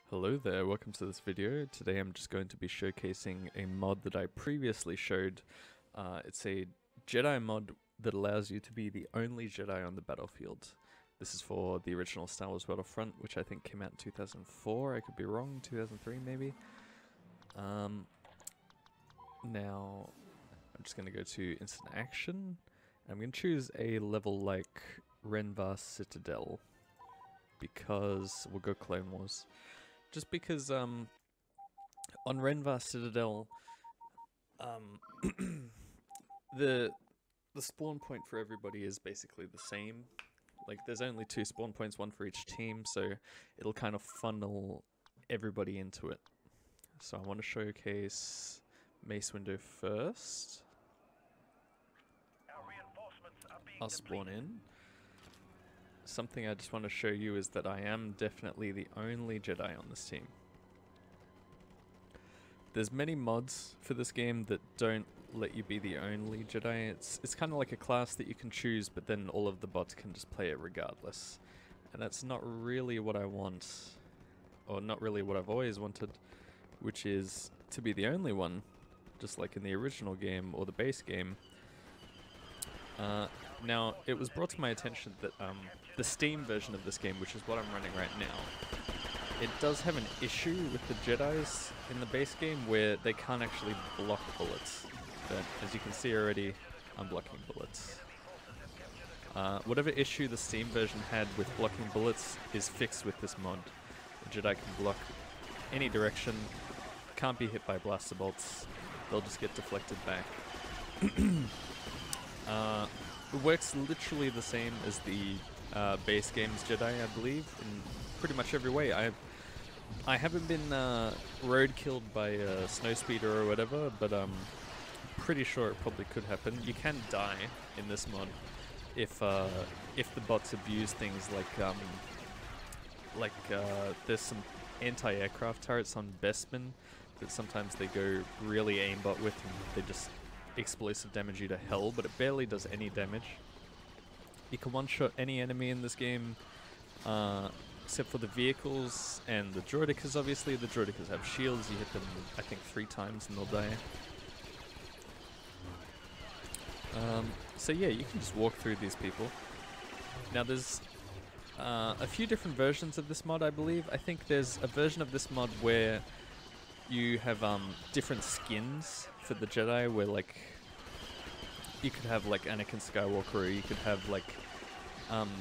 Hello there, welcome to this video. Today I'm just going to be showcasing a mod that I previously showed. It's a Jedi mod that allows you to be the only Jedi on the battlefield. This is for the original Star Wars Battlefront, which I think came out in 2004, I could be wrong, 2003 maybe. Now, I'm just going to go to Instant Action. I'm going to choose a level like Renvar Citadel, because we'll go Clone Wars. Just because, on Renvar Citadel, the spawn point for everybody is basically the same. Like, there's only 2 spawn points, one for each team, so it'll kind of funnel everybody into it. So I want to showcase Mace Windu first. I'll spawn in. Something I just want to show you is that I am definitely the only Jedi on this team. There's many mods for this game that don't let you be the only Jedi. It's kind of like a class that you can choose, but then all of the bots can just play it regardless. And that's not really what I want, or not really what I've always wanted, which is to be the only one, just like in the original game or the base game. Now, it was brought to my attention that the Steam version of this game, which is what I'm running right now, it does have an issue with the Jedis in the base game where they can't actually block bullets. But as you can see already, I'm blocking bullets. Whatever issue the Steam version had with blocking bullets is fixed with this mod. The Jedi can block any direction, can't be hit by blaster bolts, they'll just get deflected back. It works literally the same as the base game's Jedi, I believe, in pretty much every way. I haven't been roadkilled by a snowspeeder or whatever, but I'm pretty sure it probably could happen. You can die in this mod if the bots abuse things like there's some anti-aircraft turrets on Bestman that sometimes they go really aimbot with, and they just explosive damage you to hell, but it barely does any damage. You can one-shot any enemy in this game, except for the vehicles and the droidekas. Obviously, the droidekas have shields. You hit them, I think, 3 times and they'll die. So yeah, you can just walk through these people. Now there's a few different versions of this mod, I believe. I think there's a version of this mod where you have different skins for the Jedi, where like you could have like Anakin Skywalker, or you could have like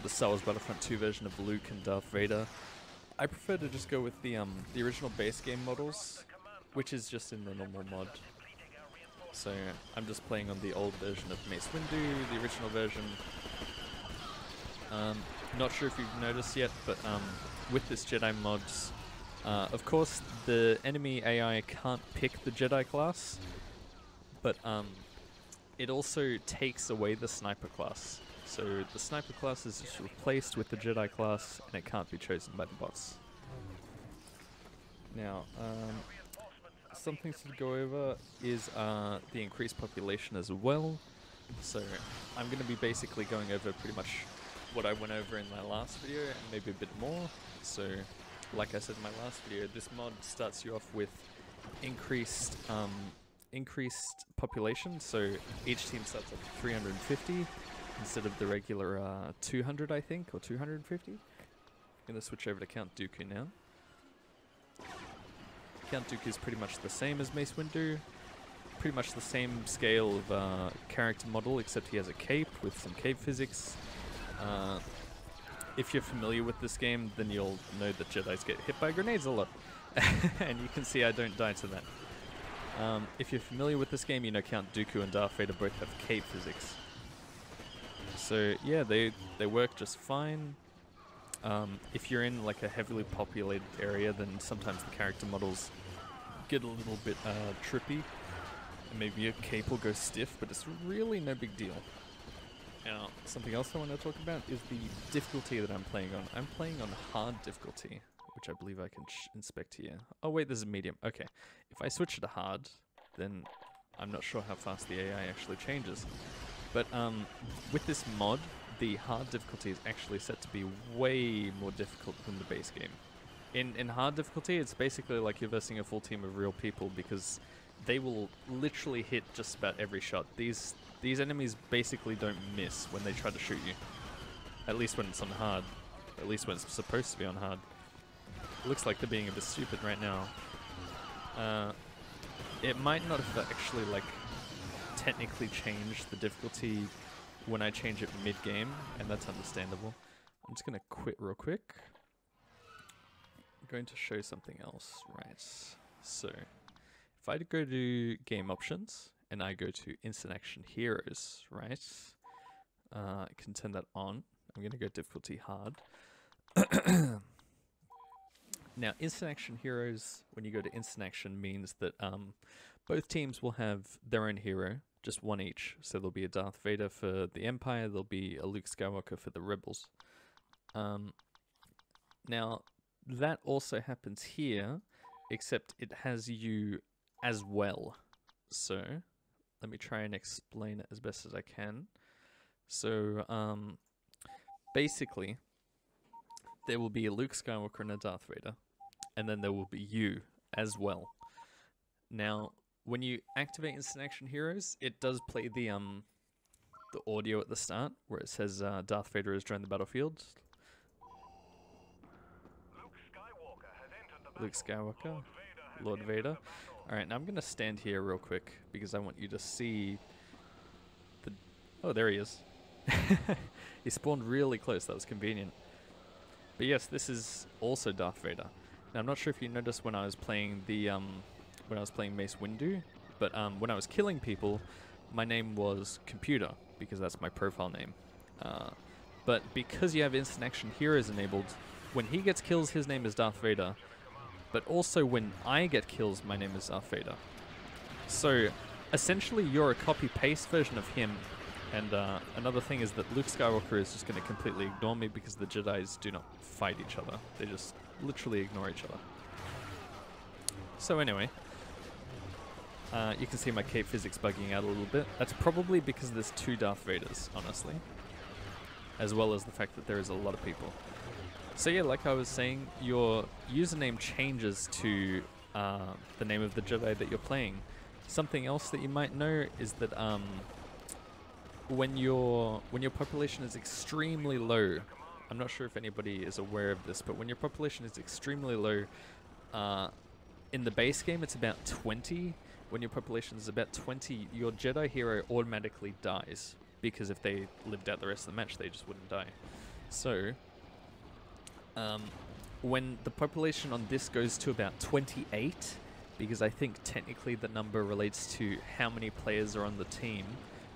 the Star Wars Battlefront 2 version of Luke and Darth Vader. I prefer to just go with the original base game models, which is just in the normal mod. So I'm just playing on the old version of Mace Windu, the original version. Not sure if you've noticed yet, but with this Jedi mods, of course, the enemy AI can't pick the Jedi class, but it also takes away the sniper class. So the sniper class is just replaced with the Jedi class, and it can't be chosen by the boss. Now, some things to go over is the increased population as well. So I'm going to be basically going over pretty much what I went over in my last video, and maybe a bit more. So, like I said in my last video, this mod starts you off with increased population, so each team starts at 350 instead of the regular 200, I think, or 250. I'm going to switch over to Count Dooku now. Count Dooku is pretty much the same as Mace Windu, pretty much the same scale of character model, except he has a cape with some cape physics. If you're familiar with this game, then you'll know that Jedis get hit by grenades a lot. And you can see I don't die to that. If you're familiar with this game, you know Count Dooku and Darth Vader both have cape physics. So yeah, they work just fine. If you're in like a heavily populated area, then sometimes the character models get a little bit trippy. And maybe your cape will go stiff, but it's really no big deal. Now, something else I want to talk about is the difficulty that I'm playing on. I'm playing on hard difficulty, which I believe I can inspect here. Oh wait, there's a medium. Okay, if I switch it to hard, then I'm not sure how fast the AI actually changes. But with this mod, the hard difficulty is actually set to be way more difficult than the base game. In hard difficulty, it's basically like you're versing a full team of real people because they will literally hit just about every shot. These enemies basically don't miss when they try to shoot you. At least when it's on hard. At least when it's supposed to be on hard. It looks like they're being a bit stupid right now. It might not have actually like technically changed the difficulty when I change it mid-game, and that's understandable. I'm just gonna quit real quick. I'm going to show something else, right? So, if I go to game options and I go to instant action heroes, right? I can turn that on. I'm gonna go difficulty hard. Now, instant action heroes, when you go to instant action, means that both teams will have their own hero, just one each. So there'll be a Darth Vader for the Empire, there'll be a Luke Skywalker for the Rebels. Now, that also happens here, except it has you as well. So, let me try and explain it as best as I can. So, basically, there will be a Luke Skywalker and a Darth Vader, and then there will be you as well. Now, when you activate instant action heroes, it does play the audio at the start where it says Darth Vader has joined the battlefield. Luke Skywalker, Lord Vader. Alright, now I'm gonna stand here real quick because I want you to see the... Oh, there he is. He spawned really close, that was convenient. But yes, this is also Darth Vader. Now, I'm not sure if you noticed when I was playing the when I was playing Mace Windu, but when I was killing people, my name was Computer because that's my profile name. But because you have instant action heroes enabled, when he gets kills, his name is Darth Vader. But also when I get kills, my name is Darth Vader. So essentially, you're a copy-paste version of him. And another thing is that Luke Skywalker is just going to completely ignore me because the Jedis do not fight each other. They just literally ignore each other. So anyway, you can see my cape physics bugging out a little bit. That's probably because there's two Darth Vaders, honestly. As well as the fact that there is a lot of people. So yeah, like I was saying, your username changes to the name of the Jedi that you're playing. Something else that you might know is that when your population is extremely low, I'm not sure if anybody is aware of this, but when your population is extremely low, in the base game it's about 20. When your population is about 20, your Jedi hero automatically dies, because if they lived out the rest of the match, they just wouldn't die. So, when the population on this goes to about 28, because I think technically the number relates to how many players are on the team.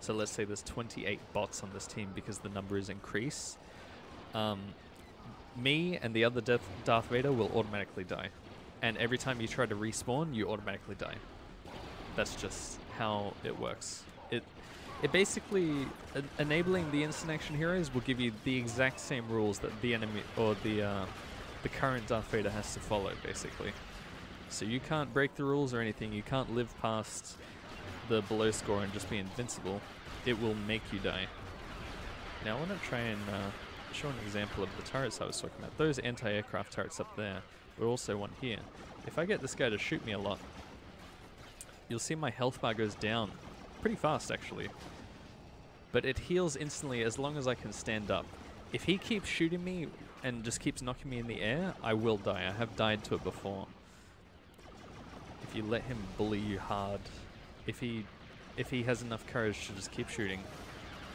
So let's say there's 28 bots on this team because the number is increased. Me and the other Darth Vader will automatically die. And every time you try to respawn, you automatically die. That's just how it works. It basically, enabling the instant action heroes will give you the exact same rules that the enemy, or the current Darth Vader has to follow, basically. So you can't break the rules or anything, you can't live past the below score and just be invincible. It will make you die. Now I want to try and show an example of the turrets I was talking about. Those anti-aircraft turrets up there, but also one here. If I get this guy to shoot me a lot, you'll see my health bar goes down pretty fast actually. But it heals instantly as long as I can stand up. If he keeps shooting me and just keeps knocking me in the air, I will die. I have died to it before. If you let him bully you hard, if he has enough courage to just keep shooting.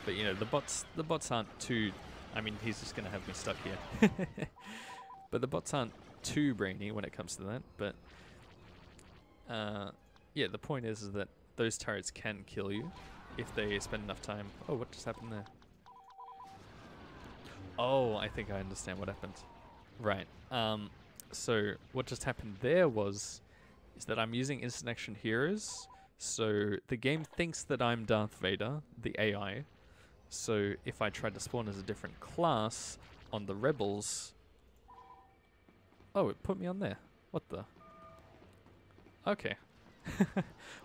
But you know, the bots aren't too, I mean, he's just gonna have me stuck here. But the bots aren't too brainy when it comes to that, but yeah, the point is that those turrets can kill you if they spend enough time. Oh, what just happened there? Oh, I think I understand what happened. Right. So what just happened there is that I'm using instant action heroes. So the game thinks that I'm Darth Vader, the AI. So if I try to spawn as a different class on the Rebels... Oh, it put me on there. What the? Okay.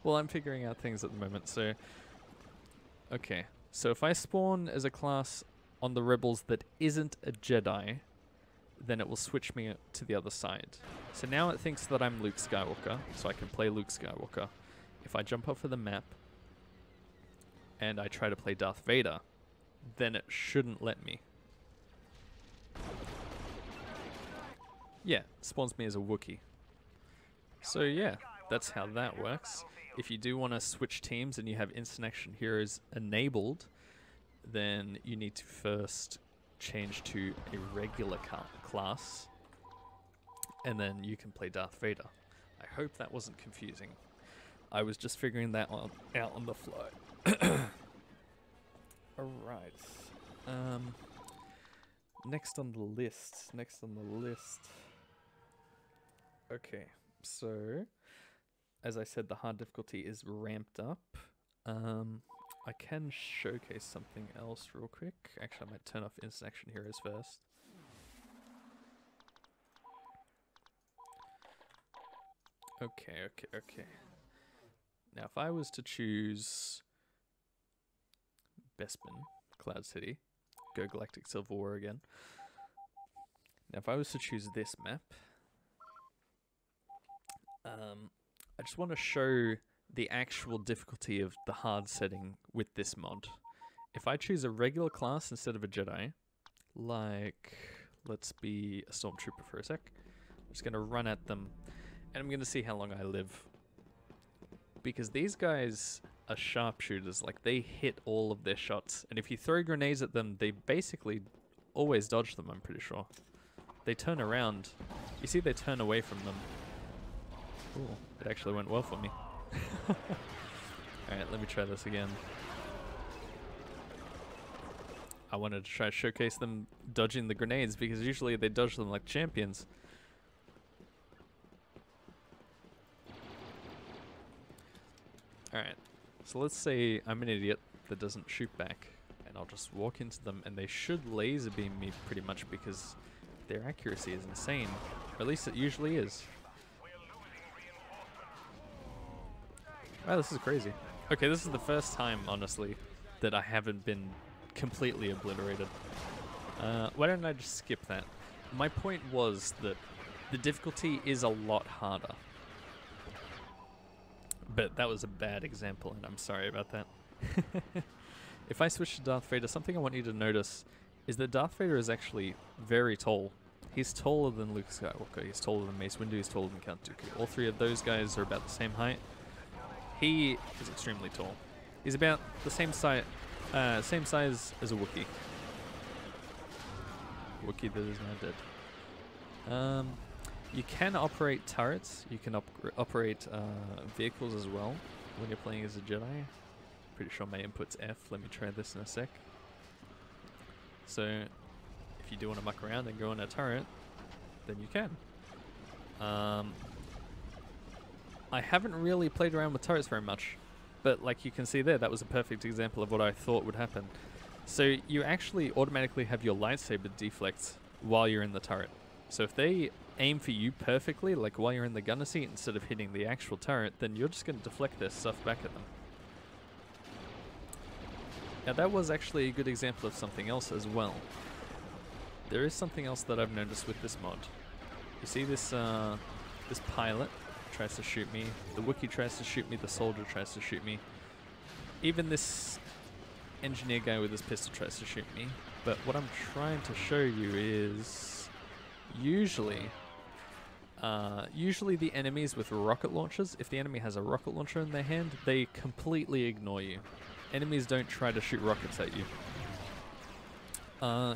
Well, I'm figuring out things at the moment, so... Okay, so if I spawn as a class on the Rebels that isn't a Jedi, then it will switch me to the other side. So now it thinks that I'm Luke Skywalker, so I can play Luke Skywalker. If I jump off of the map and I try to play Darth Vader, then it shouldn't let me. Yeah, spawns me as a Wookiee. So yeah, that's how that works. If you do want to switch teams and you have instant action heroes enabled, then you need to first change to a regular class, and then you can play Darth Vader. I hope that wasn't confusing. I was just figuring that out on the fly. Alright. Next on the list. Okay, so as I said, the hard difficulty is ramped up. I can showcase something else real quick. Actually, I might turn off instant action heroes first. Okay. Now, if I was to choose Bespin, Cloud City, go Galactic Civil War again. Now, if I was to choose this map, I just want to show the actual difficulty of the hard setting with this mod. If I choose a regular class instead of a Jedi, like, let's be a Stormtrooper for a sec, I'm just going to run at them, and I'm going to see how long I live. Because these guys are sharpshooters, like, they hit all of their shots, and if you throw grenades at them, they basically always dodge them, I'm pretty sure. They turn around. You see they turn away from them. Ooh, it actually went well for me. Alright, let me try this again. I wanted to try to showcase them dodging the grenades because usually they dodge them like champions. Alright, so let's say I'm an idiot that doesn't shoot back, and I'll just walk into them and they should laser beam me pretty much because their accuracy is insane. Or at least it usually is. Wow, this is crazy. Okay, this is the first time, honestly, that I haven't been completely obliterated. Why don't I just skip that? My point was that the difficulty is a lot harder. But that was a bad example, and I'm sorry about that. If I switch to Darth Vader, something I want you to notice is that Darth Vader is actually very tall. He's taller than Luke Skywalker, he's taller than Mace Windu, he's taller than Count Dooku. All three of those guys are about the same height. He is extremely tall. He's about the same size as a Wookiee. Wookiee that is now dead. You can operate turrets. You can operate vehicles as well when you're playing as a Jedi. Pretty sure my input's F. Let me try this in a sec. So, if you do want to muck around and go on a turret, then you can. I haven't really played around with turrets very much, but like you can see there, that was a perfect example of what I thought would happen. So you actually automatically have your lightsaber deflect while you're in the turret. So if they aim for you perfectly, like while you're in the gunner seat, instead of hitting the actual turret, then you're just going to deflect their stuff back at them. Now that was actually a good example of something else as well. There is something else that I've noticed with this mod. You see this, this pilot tries to shoot me, the Wookiee tries to shoot me, the soldier tries to shoot me. Even this engineer guy with his pistol tries to shoot me. But what I'm trying to show you is usually the enemies with rocket launchers, if the enemy has a rocket launcher in their hand, they completely ignore you. Enemies don't try to shoot rockets at you.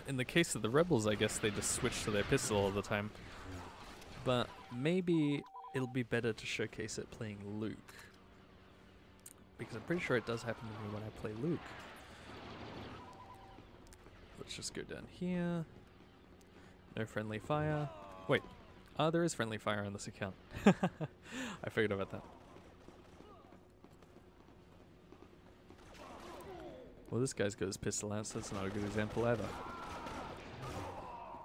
In the case of the rebels, I guess they just switch to their pistol all the time. But maybe it'll be better to showcase it playing Luke. Because I'm pretty sure it does happen to me when I play Luke. Let's just go down here. No friendly fire. Wait. There is friendly fire on this account. I figured about that. Well, this guy's got his pistol out, so that's not a good example either.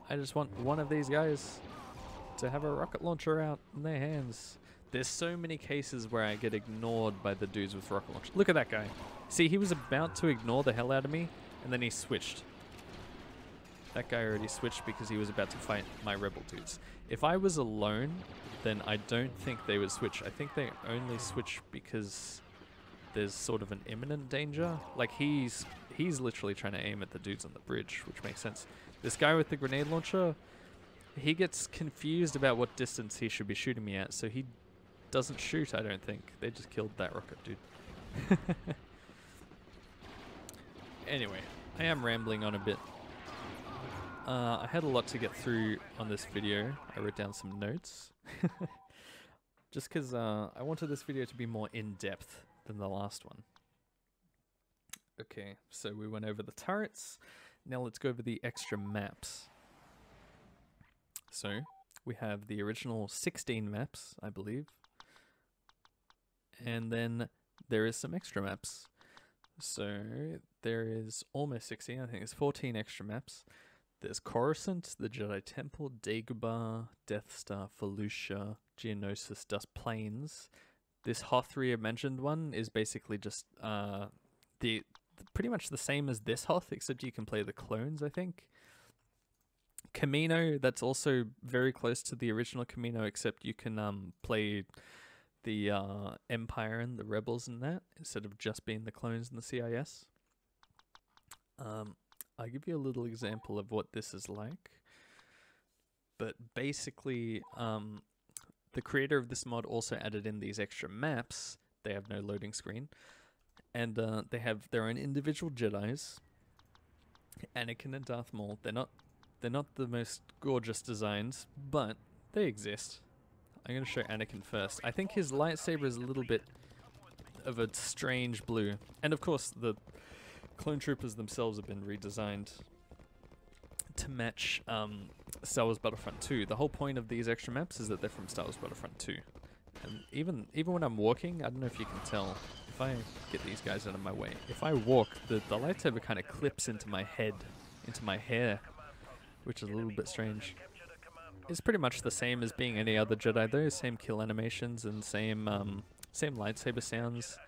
I just want one of these guys to have a rocket launcher out in their hands. There's so many cases where I get ignored by the dudes with rocket launchers. Look at that guy. See, he was about to ignore the hell out of me, and then he switched. That guy already switched because he was about to fight my rebel dudes. If I was alone, then I don't think they would switch. I think they only switch because there's sort of an imminent danger. Like he's literally trying to aim at the dudes on the bridge, which makes sense. This guy with the grenade launcher, he gets confused about what distance he should be shooting me at, so he doesn't shoot, I don't think. They just killed that rocket dude. Anyway, I am rambling on a bit. I had a lot to get through on this video. I wrote down some notes. Just because I wanted this video to be more in-depth than the last one. Okay, so we went over the turrets. Now let's go over the extra maps. So, we have the original 16 maps, I believe. And then there is some extra maps. So, there is almost 16, I think there's 14 extra maps. There's Coruscant, the Jedi Temple, Dagobah, Death Star, Felucia, Geonosis, Dust Plains. This Hoth mentioned one is basically just pretty much the same as this Hoth, except you can play the clones, I think. Camino, that's also very close to the original Camino, except you can play the Empire and the Rebels in that, instead of just being the clones and the CIS. I'll give you a little example of what this is like. But basically, the creator of this mod also added in these extra maps. They have no loading screen. And they have their own individual Jedis. Anakin and Darth Maul. They're not the most gorgeous designs, but they exist. I'm going to show Anakin first. I think his lightsaber is a little bit of a strange blue. And of course, the clone troopers themselves have been redesigned to match Star Wars Battlefront 2. The whole point of these extra maps is that they're from Star Wars Battlefront 2. And even when I'm walking, I don't know if you can tell, if I get these guys out of my way, if I walk, the lightsaber kind of clips into my head, into my hair, which is a little bit strange. It's pretty much the same as being any other Jedi though, same kill animations and same lightsaber sounds,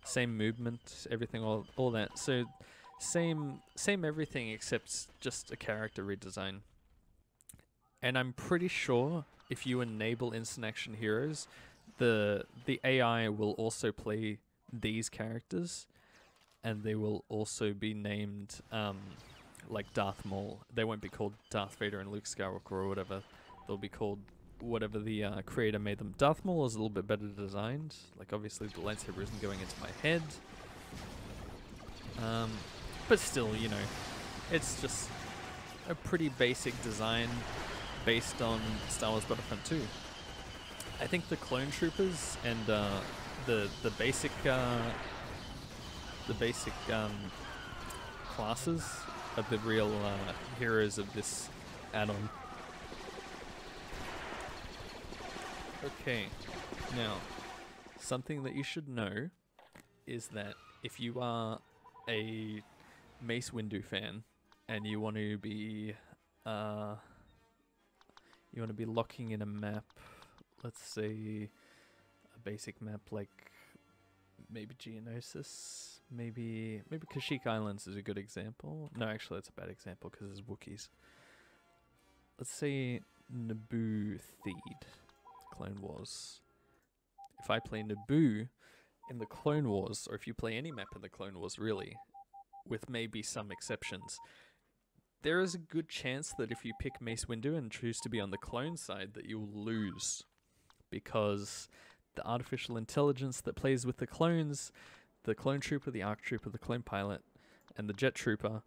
same movement, everything, all that. So same everything except just a character redesign. And I'm pretty sure if you enable instant action heroes, the AI will also play these characters, and they will also be named like Darth Maul. They won't be called Darth Vader and Luke Skywalker or whatever. They'll be called whatever the creator made them. Darth Maul is a little bit better designed. Like obviously the lightsaber isn't going into my head. But still, you know, it's just a pretty basic design based on Star Wars Battlefront 2. I think the clone troopers and the basic classes are the real heroes of this add-on. Okay, now something that you should know is that if you are a Mace Windu fan and you want to be locking in a map, let's say a basic map like maybe Geonosis, maybe Kashyyyk Islands is a good example. No, actually that's a bad example because there's Wookiees. Let's say Naboo Theed, Clone Wars. If I play Naboo in the Clone Wars, or if you play any map in the Clone Wars really, with maybe some exceptions, there is a good chance that if you pick Mace Windu and choose to be on the clone side that you will lose, because the artificial intelligence that plays with the clones, the clone trooper, the arc trooper, the clone pilot, and the jet trooper,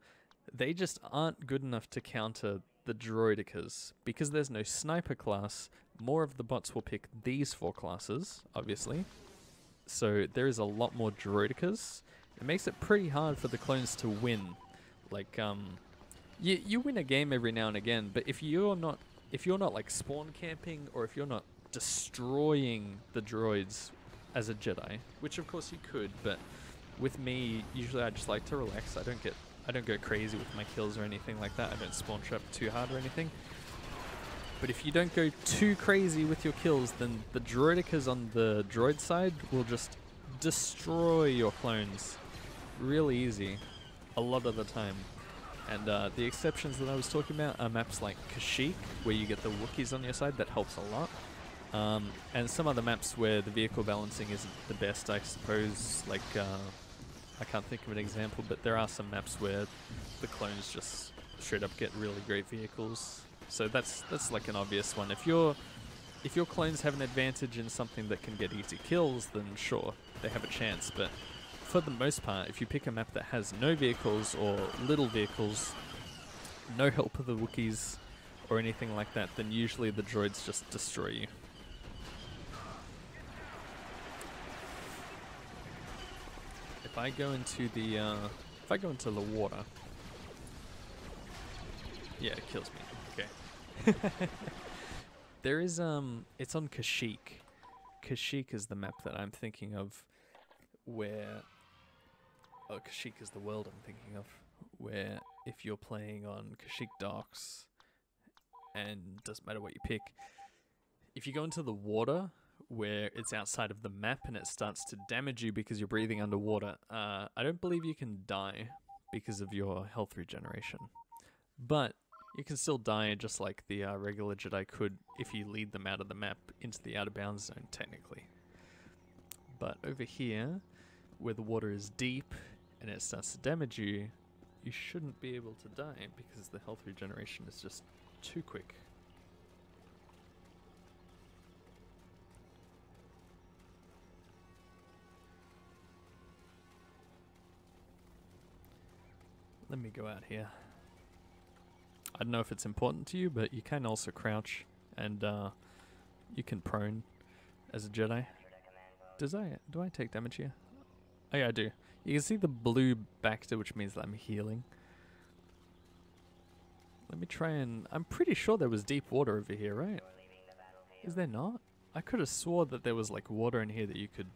they just aren't good enough to counter the droidicas. Because there's no sniper class, more of the bots will pick these 4 classes, obviously. So there is a lot more droidicas. It makes it pretty hard for the clones to win. Like, you win a game every now and again, but if you're not like spawn camping, or if you're not destroying the droids as a Jedi, which of course you could, but with me, usually I just like to relax. I don't go crazy with my kills or anything like that. I don't spawn trap too hard or anything. But if you don't go too crazy with your kills, then the droidicas on the droid side will just destroy your clones really easy a lot of the time. And the exceptions that I was talking about are maps like Kashyyyk, where you get the Wookiees on your side. That helps a lot. And some other maps where the vehicle balancing isn't the best, I suppose. Like, I can't think of an example, but there are some maps where the clones just straight up get really great vehicles. So that's like an obvious one. If your clones have an advantage in something that can get easy kills, then sure, they have a chance. But for the most part, if you pick a map that has no vehicles or little vehicles, no help of the Wookiees or anything like that, then usually the droids just destroy you. If I go into the water, yeah, it kills me. Okay. There is it's on Kashyyyk. Kashyyyk is the map that I'm thinking of, where Kashyyyk is the world I'm thinking of, where if you're playing on Kashyyyk docks, and doesn't matter what you pick, if you go into the water where it's outside of the map and it starts to damage you because you're breathing underwater, I don't believe you can die because of your health regeneration. But you can still die just like the regular Jedi could if you lead them out of the map into the out of bounds zone, technically. But over here, where the water is deep and it starts to damage you, you shouldn't be able to die because the health regeneration is just too quick. Let me go out here. I don't know if it's important to you, but you can also crouch, and you can prone as a Jedi. Do I take damage here? Oh yeah, I do. You can see the blue Bacta, which means that I'm healing. Let me try and... I'm pretty sure there was deep water over here, right? Is there not? I could have swore that there was like water in here that you could...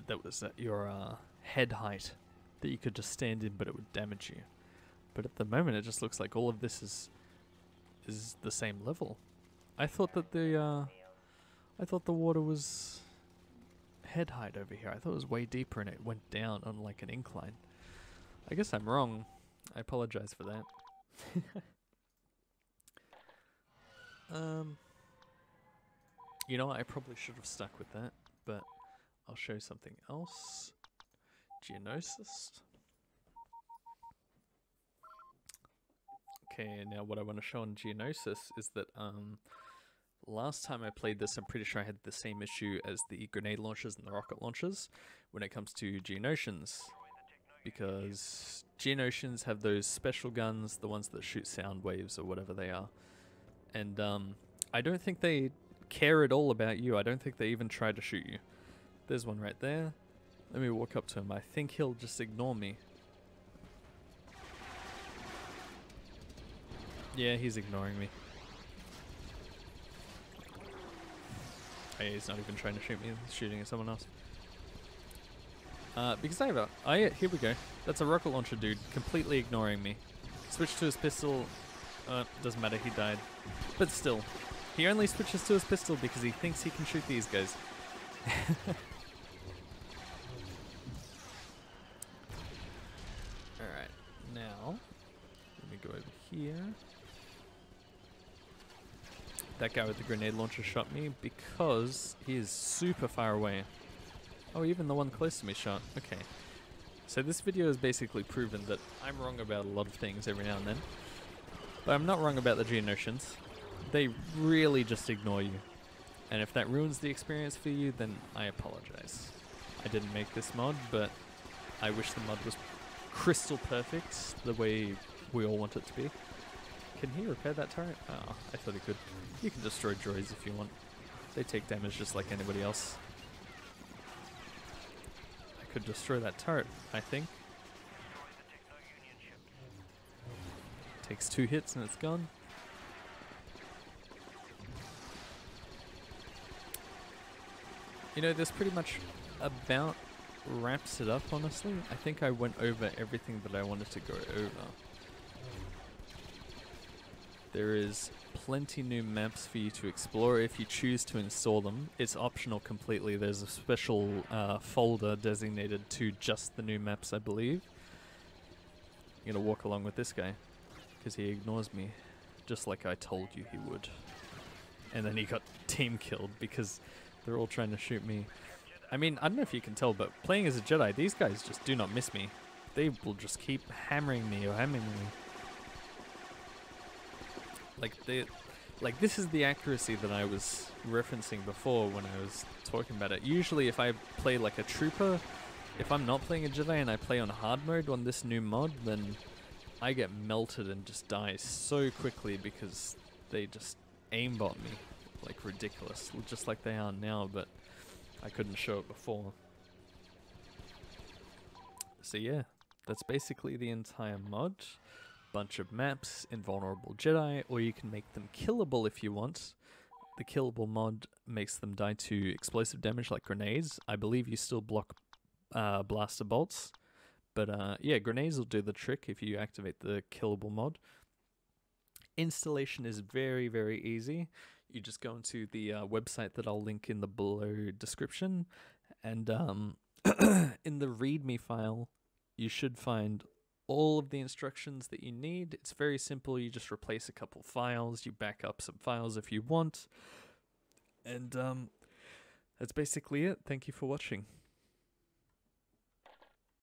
that was at your head height, that you could just stand in, but it would damage you. But at the moment, it just looks like all of this is the same level. I thought that the water was head height over here. I thought it was way deeper and it went down on like an incline. I guess I'm wrong. I apologize for that. You know what? I probably should have stuck with that, but I'll show something else. Geonosis. Okay, now what I want to show on Geonosis is that last time I played this, I'm pretty sure I had the same issue as the grenade launchers and the rocket launchers when it comes to Geonosians, because Geonosians have those special guns, the ones that shoot sound waves or whatever they are, and I don't think they care at all about you. I don't think they even try to shoot you. There's one right there. Let me walk up to him. I think he'll just ignore me. Yeah, he's ignoring me. Hey, he's not even trying to shoot me. He's shooting at someone else. Because I have a... here we go. That's a rocket launcher dude, completely ignoring me. Switched to his pistol. Doesn't matter, he died. But still, he only switches to his pistol because he thinks he can shoot these guys. Alright, now, let me go over here. That guy with the grenade launcher shot me because he is super far away. Oh, even the one close to me shot. Okay. So this video has basically proven that I'm wrong about a lot of things every now and then. But I'm not wrong about the Geonosians. They really just ignore you. And if that ruins the experience for you, then I apologize. I didn't make this mod, but I wish the mod was crystal perfect, the way we all want it to be. Can he repair that turret? Oh, I thought he could. You can destroy droids if you want. They take damage just like anybody else. I could destroy that turret, I think. Takes 2 hits and it's gone. You know, this pretty much about wraps it up, honestly. I think I went over everything that I wanted to go over. There is plenty new maps for you to explore if you choose to install them. It's optional completely. There's a special folder designated to just the new maps, I believe. I'm gonna walk along with this guy because he ignores me, just like I told you he would. And then he got team killed because they're all trying to shoot me. I mean, I don't know if you can tell, but playing as a Jedi, these guys just do not miss me. They will just keep hammering me or hammering me. Like this is the accuracy that I was referencing before when I was talking about it. Usually if I play like a trooper, if I'm not playing a Jedi and I play on hard mode on this new mod, then I get melted and just die so quickly because they just aimbot me like ridiculous, just like they are now, but I couldn't show it before. So yeah, that's basically the entire mod. Bunch of maps, invulnerable Jedi, or you can make them killable if you want. The killable mod makes them die to explosive damage like grenades. I believe you still block blaster bolts, but yeah, grenades will do the trick if you activate the killable mod. Installation is very, very easy. You just go into the website that I'll link in the below description, and in the README file, you should find all of the instructions that you need. It's very simple. You just replace a couple files, you back up some files if you want, and that's basically it. Thank you for watching.